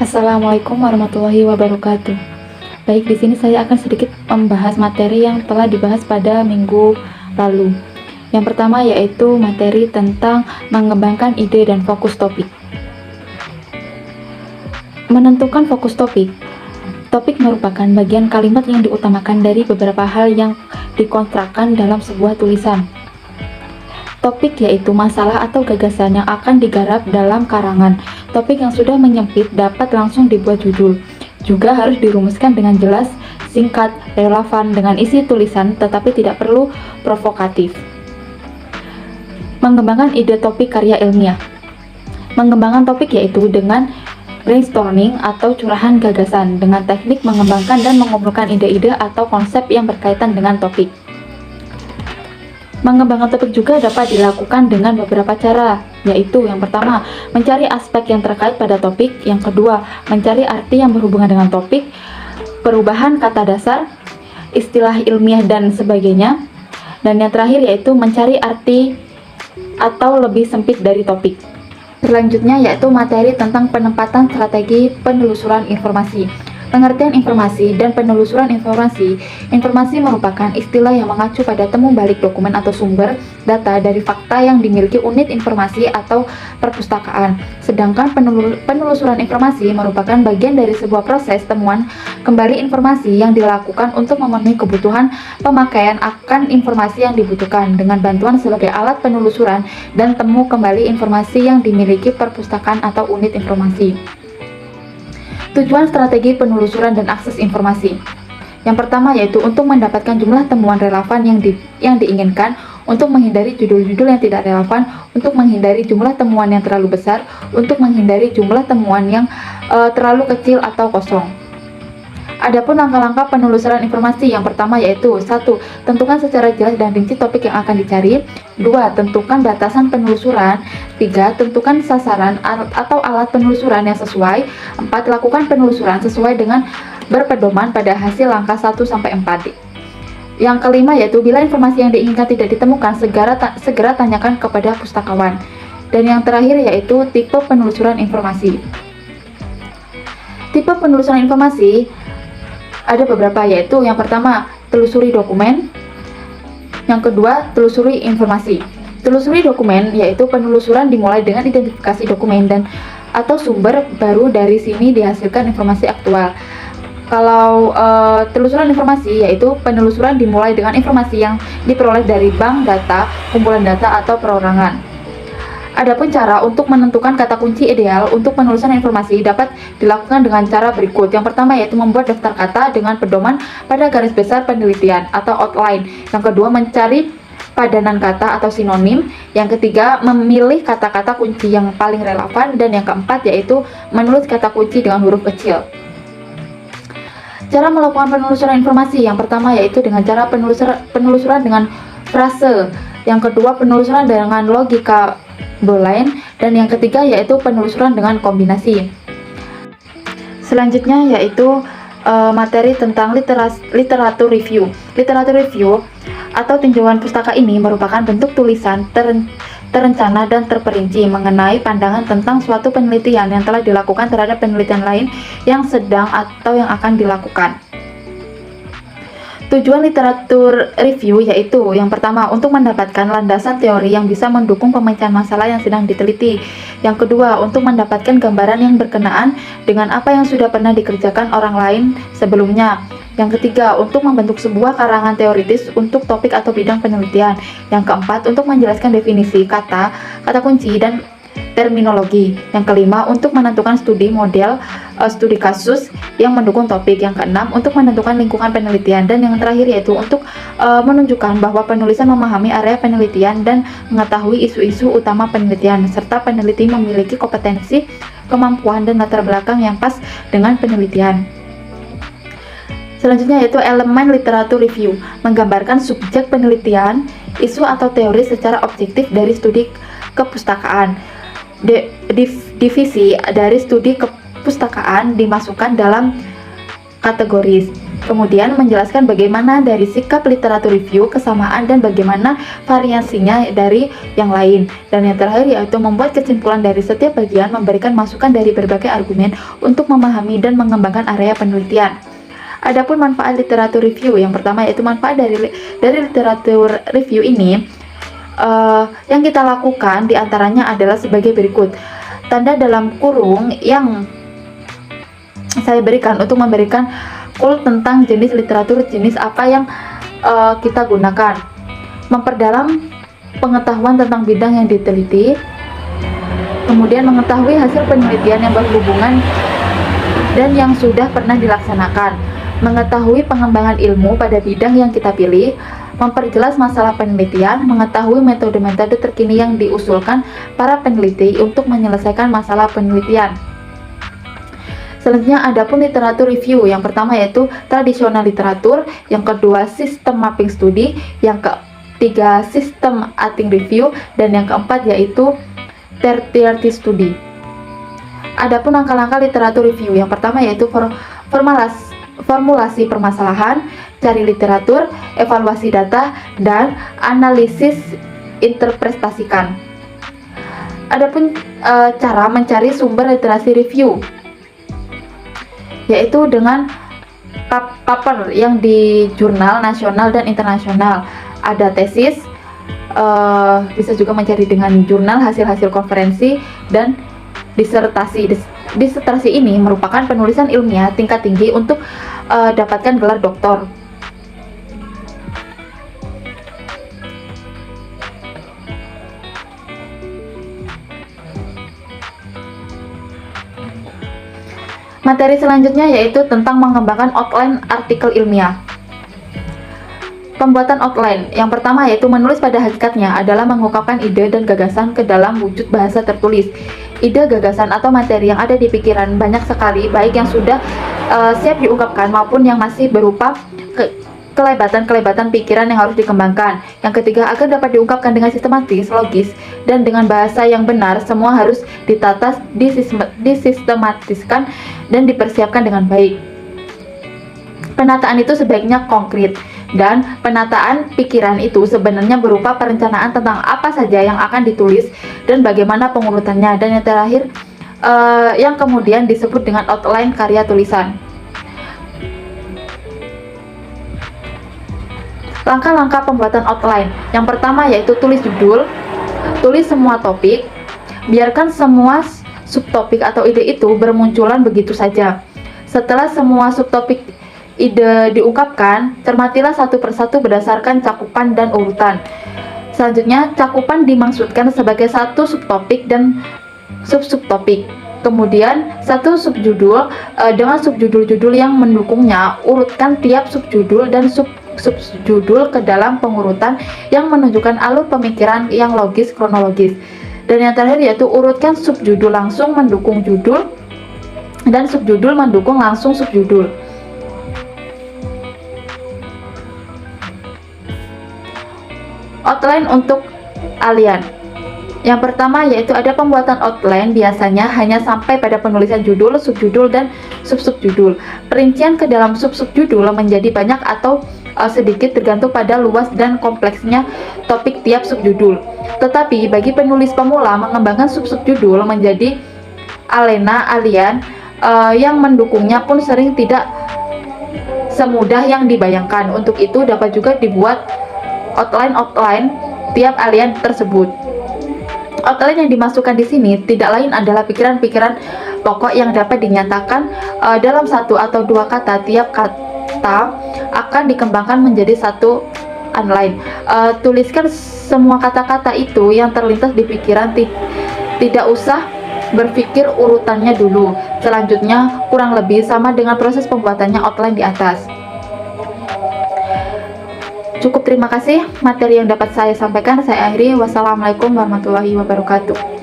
Assalamualaikum warahmatullahi wabarakatuh. Baik, di sini saya akan sedikit membahas materi yang telah dibahas pada minggu lalu. Yang pertama yaitu materi tentang mengembangkan ide dan fokus topik. Menentukan fokus topik. Topik merupakan bagian kalimat yang diutamakan dari beberapa hal yang dikontrakan dalam sebuah tulisan. Topik yaitu masalah atau gagasan yang akan digarap dalam karangan. Topik yang sudah menyempit dapat langsung dibuat judul. Juga harus dirumuskan dengan jelas, singkat, relevan dengan isi tulisan, tetapi tidak perlu provokatif. Mengembangkan ide topik karya ilmiah. Mengembangkan topik yaitu dengan brainstorming atau curahan gagasan dengan teknik mengembangkan dan mengumpulkan ide-ide atau konsep yang berkaitan dengan topik. Mengembangkan topik juga dapat dilakukan dengan beberapa cara, yaitu yang pertama, mencari aspek yang terkait pada topik, yang kedua, mencari arti yang berhubungan dengan topik, perubahan kata dasar, istilah ilmiah dan sebagainya, dan yang terakhir yaitu mencari arti atau lebih sempit dari topik. Selanjutnya yaitu materi tentang penempatan strategi penelusuran informasi. Pengertian informasi dan penelusuran informasi. Informasi merupakan istilah yang mengacu pada temu balik dokumen atau sumber data dari fakta yang dimiliki unit informasi atau perpustakaan. Sedangkan penelusuran informasi merupakan bagian dari sebuah proses temuan kembali informasi yang dilakukan untuk memenuhi kebutuhan pemakaian akan informasi yang dibutuhkan dengan bantuan sebagai alat penelusuran dan temu kembali informasi yang dimiliki perpustakaan atau unit informasi. Tujuan strategi penelusuran dan akses informasi. Yang pertama yaitu untuk mendapatkan jumlah temuan relevan yang diinginkan, untuk menghindari judul-judul yang tidak relevan, untuk menghindari jumlah temuan yang terlalu besar, untuk menghindari jumlah temuan yang terlalu kecil atau kosong. Adapun langkah-langkah penelusuran informasi, yang pertama yaitu 1. Tentukan secara jelas dan rinci topik yang akan dicari. 2. Tentukan batasan penelusuran. 3. Tentukan sasaran atau alat penelusuran yang sesuai. 4. Lakukan penelusuran sesuai dengan berpedoman pada hasil langkah 1-4. Yang kelima yaitu bila informasi yang diinginkan tidak ditemukan, segera tanyakan kepada pustakawan. Dan yang terakhir yaitu tipe penelusuran informasi. Tipe penelusuran informasi ada beberapa, yaitu yang pertama, telusuri dokumen. Yang kedua, telusuri informasi. Telusuri dokumen yaitu penelusuran dimulai dengan identifikasi dokumen dan atau sumber baru, dari sini dihasilkan informasi aktual. Kalau telusuran informasi yaitu penelusuran dimulai dengan informasi yang diperoleh dari bank data, kumpulan data atau perorangan. Adapun cara untuk menentukan kata kunci ideal untuk penelusuran informasi dapat dilakukan dengan cara berikut. Yang pertama yaitu membuat daftar kata dengan pedoman pada garis besar penelitian atau outline. Yang kedua, mencari padanan kata atau sinonim. Yang ketiga, memilih kata-kata kunci yang paling relevan. Dan yang keempat yaitu menulis kata kunci dengan huruf kecil. Cara melakukan penelusuran informasi, yang pertama yaitu dengan cara penelusuran dengan frase. Yang kedua, penelusuran dengan logika boolean, dan yang ketiga yaitu penelusuran dengan kombinasi. Selanjutnya yaitu materi tentang literatur review. Literatur review atau tinjauan pustaka ini merupakan bentuk tulisan terencana dan terperinci mengenai pandangan tentang suatu penelitian yang telah dilakukan terhadap penelitian lain yang sedang atau yang akan dilakukan. Tujuan literatur review yaitu yang pertama, untuk mendapatkan landasan teori yang bisa mendukung pemecahan masalah yang sedang diteliti. Yang kedua, untuk mendapatkan gambaran yang berkenaan dengan apa yang sudah pernah dikerjakan orang lain sebelumnya. Yang ketiga, untuk membentuk sebuah karangan teoritis untuk topik atau bidang penelitian. Yang keempat, untuk menjelaskan definisi kata kunci dan terminologi. Yang kelima, untuk menentukan studi model, studi kasus yang mendukung topik. Yang keenam, untuk menentukan lingkungan penelitian. Dan yang terakhir yaitu untuk menunjukkan bahwa penulisan memahami area penelitian dan mengetahui isu-isu utama penelitian, serta peneliti memiliki kompetensi, kemampuan, dan latar belakang yang pas dengan penelitian. Selanjutnya yaitu elemen literatur review, menggambarkan subjek penelitian, isu atau teori secara objektif dari studi kepustakaan. Divisi dari studi kepustakaan dimasukkan dalam kategori. Kemudian menjelaskan bagaimana dari sikap literatur review, kesamaan dan bagaimana variasinya dari yang lain. Dan yang terakhir yaitu membuat kesimpulan dari setiap bagian, memberikan masukan dari berbagai argumen untuk memahami dan mengembangkan area penelitian. Adapun manfaat literatur review, yang pertama yaitu manfaat dari literatur review ini yang kita lakukan diantaranya adalah sebagai berikut. Tanda dalam kurung yang saya berikan untuk memberikan tentang jenis literatur, jenis apa yang kita gunakan, memperdalam pengetahuan tentang bidang yang diteliti, kemudian mengetahui hasil penelitian yang berhubungan dan yang sudah pernah dilaksanakan, mengetahui pengembangan ilmu pada bidang yang kita pilih, memperjelas masalah penelitian, mengetahui metode-metode terkini yang diusulkan para peneliti untuk menyelesaikan masalah penelitian. Selanjutnya adapun literatur review, yang pertama yaitu tradisional literatur, yang kedua sistem mapping studi, yang ketiga sistem acting review, dan yang keempat yaitu tertiary study. Adapun langkah-langkah literatur review, yang pertama yaitu formulasi permasalahan, cari literatur, evaluasi data, dan analisis interpretasikan. Adapun cara mencari sumber literasi review, yaitu dengan paper yang di jurnal nasional dan internasional. Ada tesis, bisa juga mencari dengan jurnal, hasil-hasil konferensi, dan disertasi. Disertasi ini merupakan penulisan ilmiah tingkat tinggi untuk dapatkan gelar doktor. Materi selanjutnya yaitu tentang mengembangkan outline artikel ilmiah. Pembuatan outline, yang pertama yaitu menulis pada hakikatnya adalah mengungkapkan ide dan gagasan ke dalam wujud bahasa tertulis. Ide, gagasan, atau materi yang ada di pikiran banyak sekali, baik yang sudah siap diungkapkan maupun yang masih berupa kelebatan pikiran yang harus dikembangkan. Yang ketiga, agar dapat diungkapkan dengan sistematis, logis, dan dengan bahasa yang benar, semua harus ditata, disistematiskan, dan dipersiapkan dengan baik. Penataan itu sebaiknya konkret, dan penataan pikiran itu sebenarnya berupa perencanaan tentang apa saja yang akan ditulis dan bagaimana pengurutannya. Dan yang terakhir, yang kemudian disebut dengan outline karya tulisan. Langkah-langkah pembuatan outline. Yang pertama yaitu tulis judul, tulis semua topik, biarkan semua subtopik atau ide itu bermunculan begitu saja. Setelah semua subtopik ide diungkapkan, cermatilah satu persatu berdasarkan cakupan dan urutan. Selanjutnya, cakupan dimaksudkan sebagai satu subtopik dan subtopik. Kemudian, satu subjudul dengan subjudul-judul yang mendukungnya, urutkan tiap subjudul dan subjudul ke dalam pengurutan yang menunjukkan alur pemikiran yang logis kronologis. Dan yang terakhir yaitu urutkan subjudul langsung mendukung judul dan subjudul mendukung langsung subjudul. Outline untuk alien. Yang pertama yaitu ada pembuatan outline, biasanya hanya sampai pada penulisan judul, subjudul, dan subjudul. Perincian ke dalam subjudul menjadi banyak atau sedikit tergantung pada luas dan kompleksnya topik tiap subjudul. Tetapi bagi penulis pemula, mengembangkan subjudul menjadi alien yang mendukungnya pun sering tidak semudah yang dibayangkan. Untuk itu dapat juga dibuat outline tiap alien tersebut. Outline yang dimasukkan di sini tidak lain adalah pikiran-pikiran pokok yang dapat dinyatakan dalam satu atau dua kata. Tiap kata akan dikembangkan menjadi satu outline. Tuliskan semua kata-kata itu yang terlintas di pikiran, tidak usah berpikir urutannya dulu. Selanjutnya kurang lebih sama dengan proses pembuatannya outline di atas. Cukup, terima kasih materi yang dapat saya sampaikan. Saya akhiri. Wassalamualaikum warahmatullahi wabarakatuh.